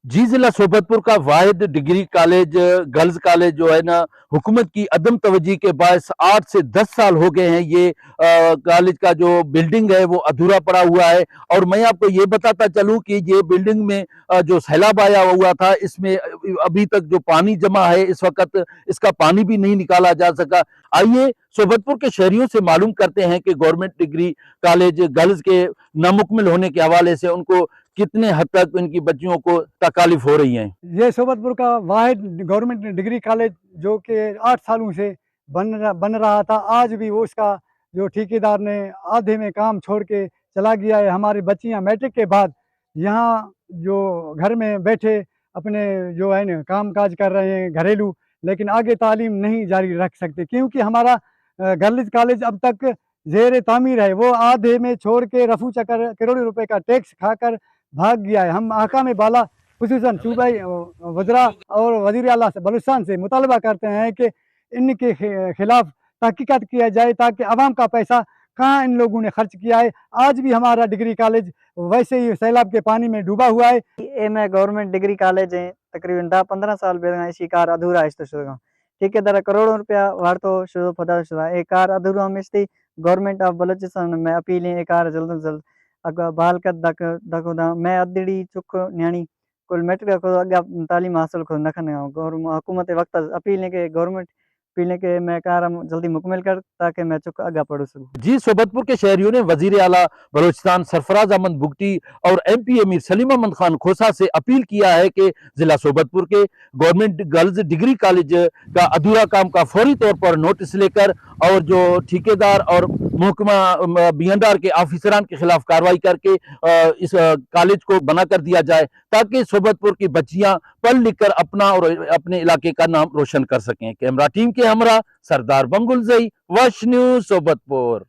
जी, ज़िला सोबतपुर का वाहिद degree college girls college जो है ना, हुकूमत की अदम तवज्जी के बायस 8 से 10 साल हो गए हैं। ये कॉलेज का जो बिल्डिंग है वो अधूरा पड़ा हुआ है। और मैं आपको ये बताता चलूँ कि ये बिल्डिंग में जो सैलाब आया हुआ था, इसमें अभी तक जो पानी जमा है, इस वक़्त इसका पानी भी नहीं निकाला जा सका। आइए सोबतपुर के शहरियों से मालूम करते हैं कि गवर्नमेंट डिग्री कॉलेज गर्ल्स के नामुकम्मल होने के हवाले से उनको कितने हद तक इनकी बच्चियों को तकालीफ हो रही हैं। ये सोबतपुर का वाहिद गवर्नमेंट डिग्री कॉलेज जो कि 8 सालों से बन रहा था, आज भी वो उसका जो ठेकेदार ने आधे में काम छोड़ के चला गया है। हमारी बच्चियां मैट्रिक के बाद यहाँ जो घर में बैठे अपने जो है ना काम काज कर रहे हैं घरेलू, लेकिन आगे तालीम नहीं जारी रख सकते क्योंकि हमारा गर्ल्स कॉलेज अब तक जेर तामीर है। वो आधे में छोड़ के रफू चक्कर करोड़ों रुपए का टैक्स खाकर भाग गया है। हम आकाम बाला खुसूसन सूबाई वज़रा और वज़ीर आला से बलूचिस्तान से मुतालबा करते हैं कि इनके खिलाफ तहकीकात किया जाए ताकि आवाम का पैसा कहाँ इन लोगों ने खर्च किया है। आज भी हमारा डिग्री कॉलेज वैसे ही सैलाब के पानी में डूबा हुआ है। ये मैं गवर्नमेंट डिग्री कॉलेज है तकरीबन 10-15 साल बेगा इसी कार अधूरा इस्तो शुरू ठेकेदार करोड़ों रुपया वार्तो शुरू फदा शुरू एक कार अधूरा मिस्ती गवर्नमेंट ऑफ बलूचिस्तान में अपील है एक कार जल्द से जल्द अगर बहाल कर दको मैं अदड़ी चुक न्याणी कुल मेट्रिक को अगा तालीम हासिल को नखन हुकूमत वक्त अपील है कि गवर्नमेंट अपील है कि मैं कार जल्दी मुकम्मल कर ताकि मैं चुक आगा पढ़ सकूँ। जी, सोबतपुर के शहरियों ने वजीर आला बलोचिस्तान सरफराज अहमद बुगटी और MP अमीर सलीम अहमद खान खोसा से अपील किया है कि जिला सोबतपुर के गवर्नमेंट गर्ल्स डिग्री कॉलेज का अधूरा काम का फौरी तौर पर नोटिस लेकर और जो ठेकेदार और महकमा बीएनआर के ऑफिसरान के खिलाफ कार्रवाई करके इस कॉलेज को बना कर दिया जाए ताकि सोबतपुर की बच्चियां पढ़ लिख कर अपना और अपने इलाके का नाम रोशन कर सकें। कैमरा टीम के हमरा सरदार बंगुल जई, वश न्यूज सोबतपुर।